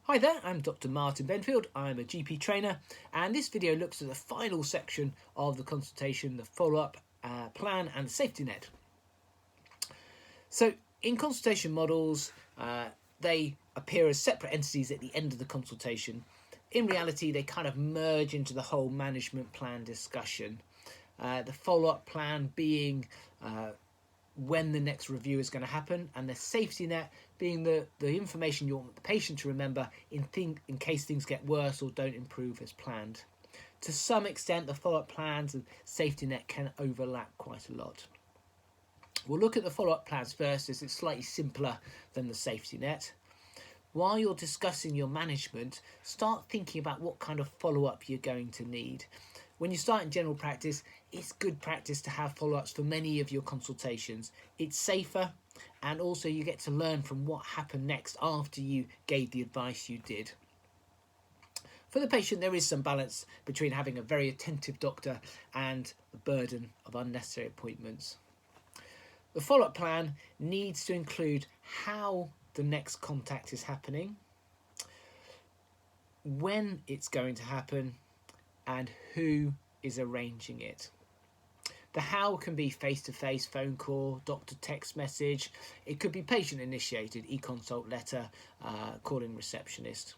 Hi there, I'm Dr. Martin Benfield. I'm a GP trainer, and this video looks at the final section of the consultation, the follow-up plan and the safety net. So in consultation models, they appear as separate entities at the end of the consultation. In reality, they kind of merge into the whole management plan discussion. The follow-up plan being when the next review is going to happen, and the safety net being the information you want the patient to remember in case things get worse or don't improve as planned. To some extent, the follow-up plans and safety net can overlap quite a lot. We'll look at the follow-up plans first, as it's slightly simpler than the safety net. While you're discussing your management, start thinking about what kind of follow-up you're going to need. When you start in general practice, it's good practice to have follow-ups for many of your consultations. It's safer, and also you get to learn from what happened next after you gave the advice you did. For the patient, there is some balance between having a very attentive doctor and the burden of unnecessary appointments. The follow-up plan needs to include how the next contact is happening, when it's going to happen, and who is arranging it. The how can be face-to-face, phone call, doctor text message. It could be patient-initiated, e-consult letter, calling receptionist.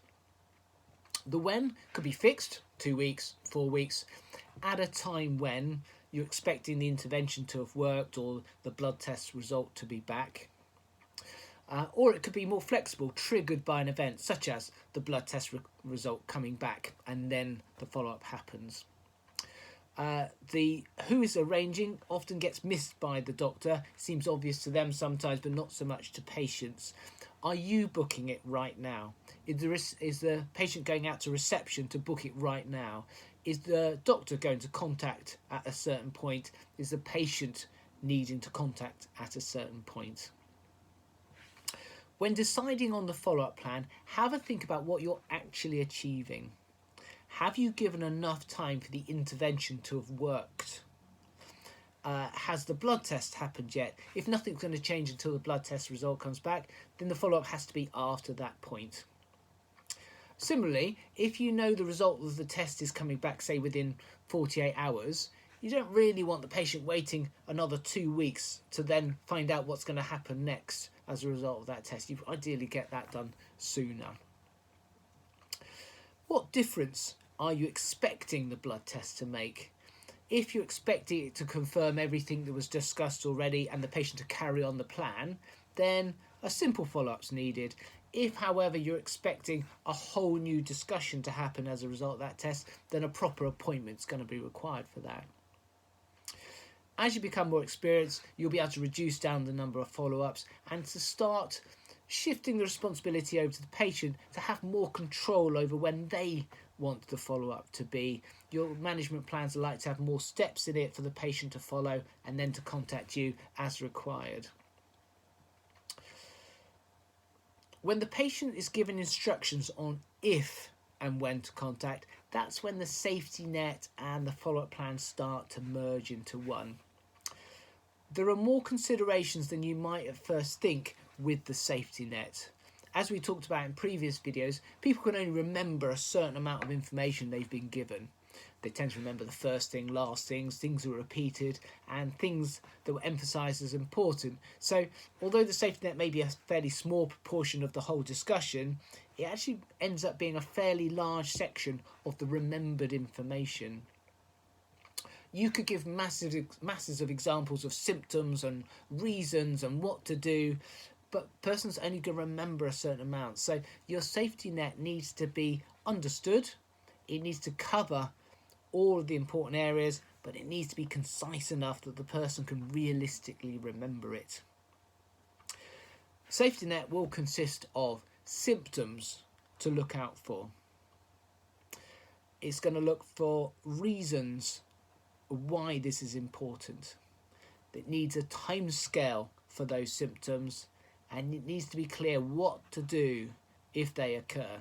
The when could be fixed, 2 weeks, 4 weeks, at a time when you're expecting the intervention to have worked or the blood test result to be back. Or it could be more flexible, triggered by an event such as the blood test result coming back and then the follow-up happens. The who is arranging often gets missed by the doctor. Seems obvious to them sometimes, but not so much to patients. Are you booking it right now? Is the patient going out to reception to book it right now? Is the doctor going to contact at a certain point? Is the patient needing to contact at a certain point? When deciding on the follow-up plan, have a think about what you're actually achieving. Have you given enough time for the intervention to have worked? Has the blood test happened yet? If nothing's going to change until the blood test result comes back, then the follow-up has to be after that point. Similarly, if you know the result of the test is coming back, say within 48 hours, you don't really want the patient waiting another 2 weeks to then find out what's going to happen next as a result of that test. You ideally get that done sooner. What difference are you expecting the blood test to make? If you're expecting it to confirm everything that was discussed already and the patient to carry on the plan, then a simple follow-up's needed. If, however, you're expecting a whole new discussion to happen as a result of that test, then a proper appointment's going to be required for that. As you become more experienced, you'll be able to reduce down the number of follow-ups and to start shifting the responsibility over to the patient to have more control over when they want the follow-up to be. Your management plans are like to have more steps in it for the patient to follow and then to contact you as required. When the patient is given instructions on if and when to contact, that's when the safety net and the follow-up plan start to merge into one. There are more considerations than you might at first think with the safety net. As we talked about in previous videos, people can only remember a certain amount of information they've been given. They tend to remember the first thing, last things that were repeated, and things that were emphasised as important. So although the safety net may be a fairly small proportion of the whole discussion, it actually ends up being a fairly large section of the remembered information. You could give masses of examples of symptoms and reasons and what to do, but person's only going to remember a certain amount. So your safety net needs to be understood. It needs to cover all of the important areas, but it needs to be concise enough that the person can realistically remember it. Safety net will consist of symptoms to look out for. It's going to look for reasons why this is important. It needs a time scale for those symptoms, and it needs to be clear what to do if they occur.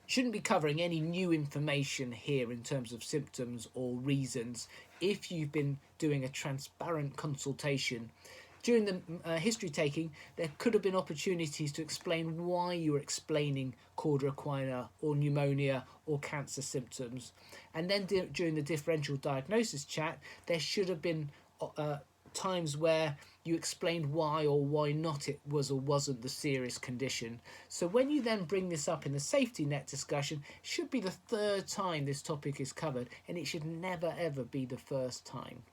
Shouldn't be covering any new information here in terms of symptoms or reasons. If you've been doing a transparent consultation, During the history taking, there could have been opportunities to explain why you were explaining cauda equina or pneumonia or cancer symptoms. And then during the differential diagnosis chat, there should have been times where you explained why or why not it was or wasn't the serious condition. So when you then bring this up in the safety net discussion, it should be the third time this topic is covered, and it should never ever be the first time.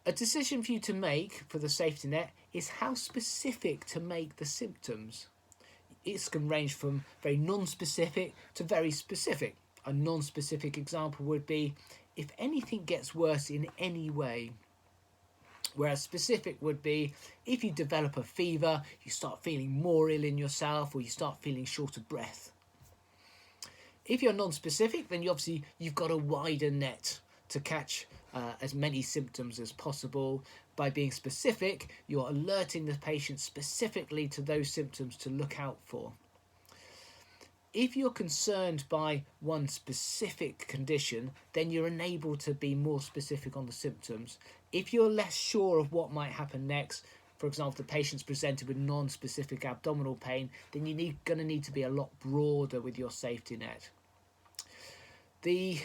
A decision for you to make for the safety net is how specific to make the symptoms. It can range from very non-specific to very specific. A non-specific example would be if anything gets worse in any way. Whereas specific would be if you develop a fever, you start feeling more ill in yourself, or you start feeling short of breath. If you're non-specific, then you've got a wider net to catch as many symptoms as possible. By being specific, you're alerting the patient specifically to those symptoms to look out for. If you're concerned by one specific condition, then you're enabled to be more specific on the symptoms. If you're less sure of what might happen next, for example, if the patient's presented with non-specific abdominal pain, then you're going to need to be a lot broader with your safety net. The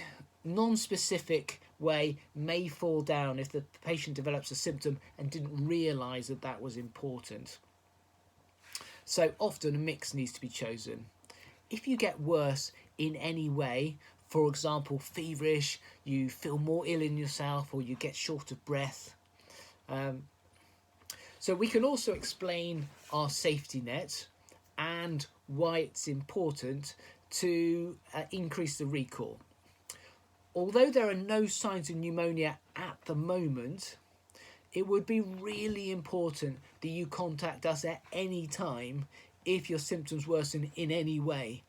non-specific way may fall down if the patient develops a symptom and didn't realise that that was important. So often a mix needs to be chosen. If you get worse in any way, for example, feverish, you feel more ill in yourself, or you get short of breath. So we can also explain our safety net and why it's important to increase the recall. Although there are no signs of pneumonia at the moment, it would be really important that you contact us at any time if your symptoms worsen in any way.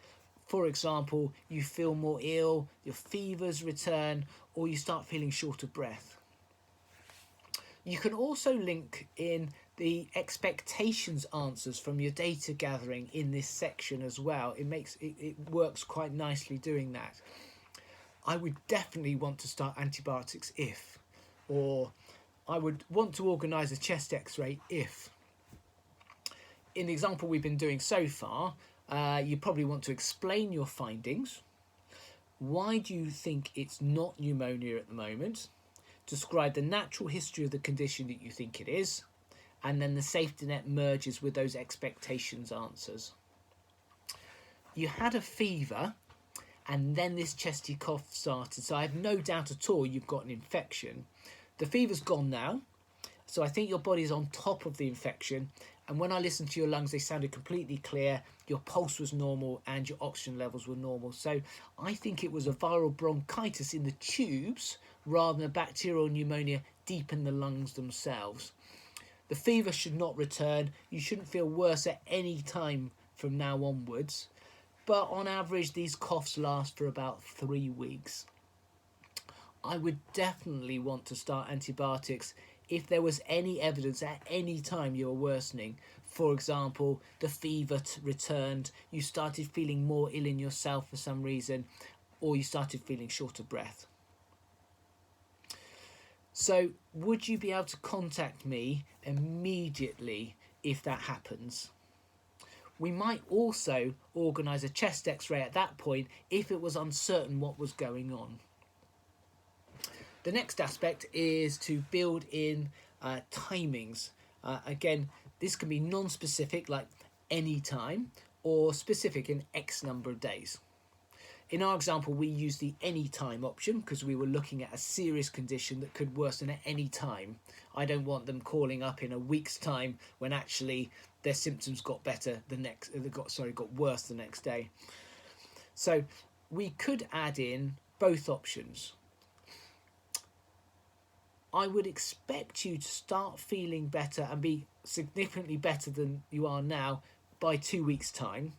For example, you feel more ill, your fevers return, or you start feeling short of breath. You can also link in the expectations answers from your data gathering in this section as well. It works quite nicely doing that. I would definitely want to start antibiotics if, or I would want to organise a chest x-ray if. In the example we've been doing so far, you probably want to explain your findings. Why do you think it's not pneumonia at the moment? Describe the natural history of the condition that you think it is, and then the safety net merges with those expectations answers. You had a fever, and then this chesty cough started, so I have no doubt at all you've got an infection. The fever's gone now, so I think your body's on top of the infection, and when I listened to your lungs, they sounded completely clear, your pulse was normal, and your oxygen levels were normal. So I think it was a viral bronchitis in the tubes rather than a bacterial pneumonia deep in the lungs themselves. The fever should not return. You shouldn't feel worse at any time from now onwards. But on average, these coughs last for about 3 weeks. I would definitely want to start antibiotics if there was any evidence at any time you were worsening. For example, the fever returned, you started feeling more ill in yourself for some reason, or you started feeling short of breath. So would you be able to contact me immediately if that happens? We might also organise a chest x-ray at that point if it was uncertain what was going on. The next aspect is to build in timings. Again, this can be non-specific, like any time, or specific in X number of days. In our example, we used the anytime option because we were looking at a serious condition that could worsen at any time. I don't want them calling up in a week's time when actually their symptoms got worse the next day. So we could add in both options. I would expect you to start feeling better and be significantly better than you are now by 2 weeks' time.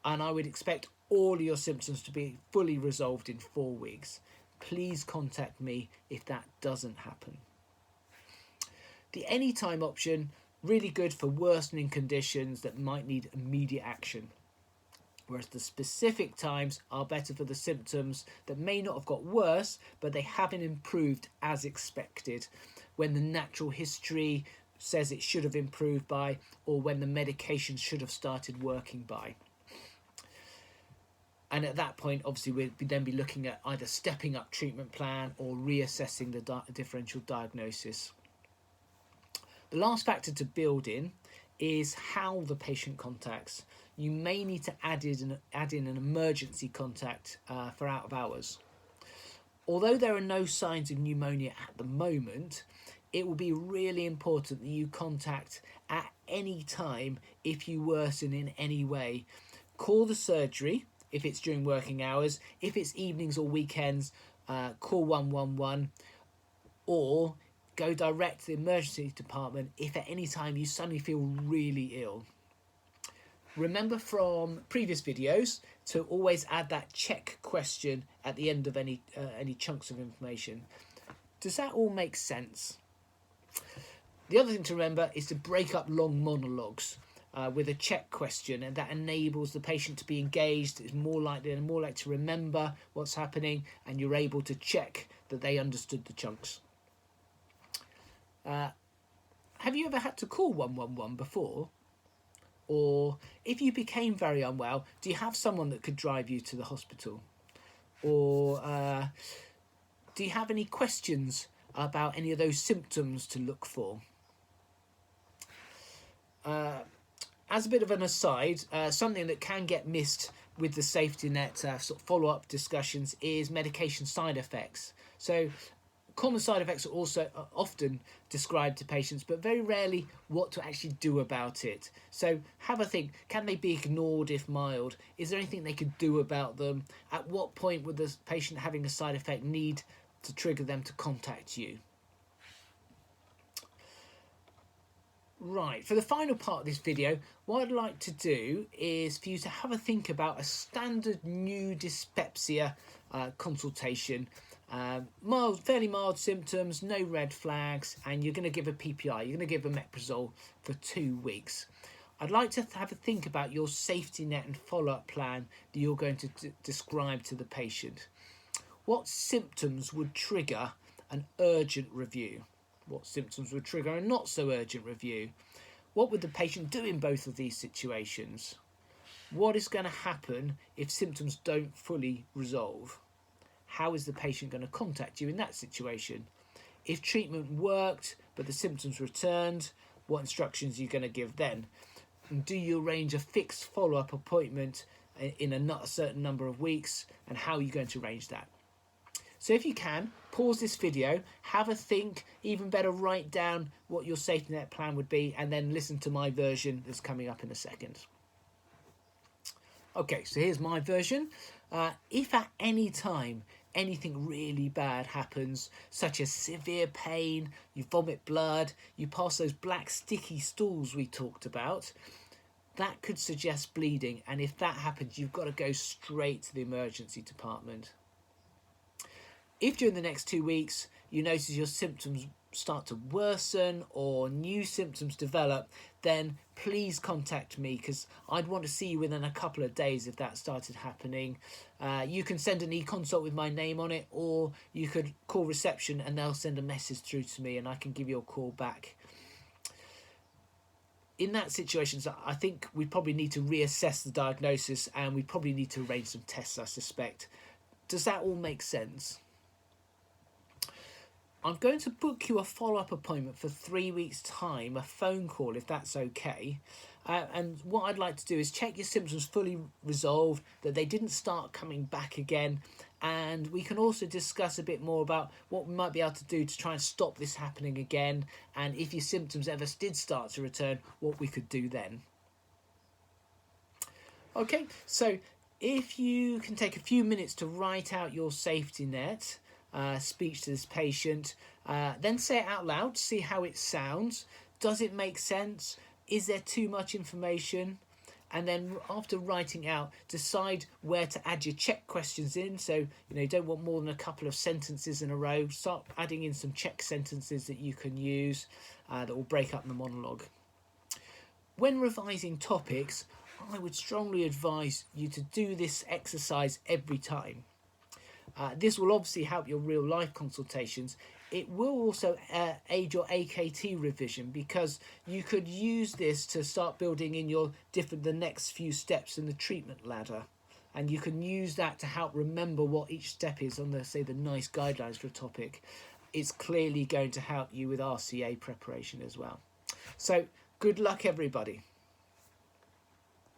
And I would expect all your symptoms to be fully resolved in 4 weeks. Please contact me if that doesn't happen. The anytime option, really good for worsening conditions that might need immediate action. Whereas the specific times are better for the symptoms that may not have got worse, but they haven't improved as expected. when the natural history says it should have improved by, or when the medication should have started working by. And at that point, obviously, we'd then be looking at either stepping up treatment plan or reassessing the differential diagnosis. The last factor to build in is how the patient contacts. You may need to add in an emergency contact for out of hours. Although there are no signs of pneumonia at the moment, it will be really important that you contact at any time if you worsen in any way. Call the surgery if it's during working hours. If it's evenings or weekends, call 111, or go direct to the emergency department if at any time you suddenly feel really ill. Remember from previous videos to always add that check question at the end of any chunks of information. Does that all make sense? The other thing to remember is to break up long monologues with a check question, and that enables the patient to be engaged, is more likely to remember what's happening, and you're able to check that they understood the chunks. Have you ever had to call 111 before? Or if you became very unwell, do you have someone that could drive you to the hospital? Or do you have any questions about any of those symptoms to look for? As a bit of an aside, something that can get missed with the safety net sort of follow-up discussions is medication side effects. So common side effects are also often described to patients, but very rarely what to actually do about it. So have a think, can they be ignored if mild? Is there anything they could do about them? At what point would the patient having a side effect need to trigger them to contact you? Right, for the final part of this video, what I'd like to do is for you to have a think about a standard new dyspepsia consultation. Fairly mild symptoms, no red flags, and you're going to give a PPI, you're going to give a omeprazole for 2 weeks. I'd like to have a think about your safety net and follow-up plan that you're going to describe to the patient. What symptoms would trigger an urgent review? What symptoms would trigger a not so urgent review? What would the patient do in both of these situations? What is going to happen if symptoms don't fully resolve? How is the patient going to contact you in that situation? If treatment worked but the symptoms returned, what instructions are you going to give then? And do you arrange a fixed follow-up appointment in a certain number of weeks, and how are you going to arrange that? So if you can, pause this video, have a think, even better write down what your safety net plan would be, and then listen to my version that's coming up in a second. Okay, so here's my version. If at any time anything really bad happens, such as severe pain, you vomit blood, you pass those black sticky stools we talked about, that could suggest bleeding, and if that happens, you've got to go straight to the emergency department. If during the next 2 weeks you notice your symptoms start to worsen or new symptoms develop, then please contact me, because I'd want to see you within a couple of days if that started happening. You can send an e-consult with my name on it, or you could call reception and they'll send a message through to me and I can give you a call back. In that situation, so I think we probably need to reassess the diagnosis, and we probably need to arrange some tests, I suspect. Does that all make sense? I'm going to book you a follow-up appointment for 3 weeks' time, a phone call if that's okay. And what I'd like to do is check your symptoms fully resolved, that they didn't start coming back again, and we can also discuss a bit more about what we might be able to do to try and stop this happening again, and if your symptoms ever did start to return, what we could do then. Okay, so if you can take a few minutes to write out your safety net speech to this patient, then say it out loud, see how it sounds. Does it make sense? Is there too much information? And then after writing out, decide where to add your check questions in. So, you don't want more than a couple of sentences in a row. Start adding in some check sentences that you can use that will break up the monologue. When revising topics, I would strongly advise you to do this exercise every time. This will obviously help your real life consultations. it will also aid your AKT revision, because you could use this to start building in the next few steps in the treatment ladder, and you can use that to help remember what each step is on the NICE guidelines for a topic. It's clearly going to help you with RCA preparation as well. So good luck, everybody.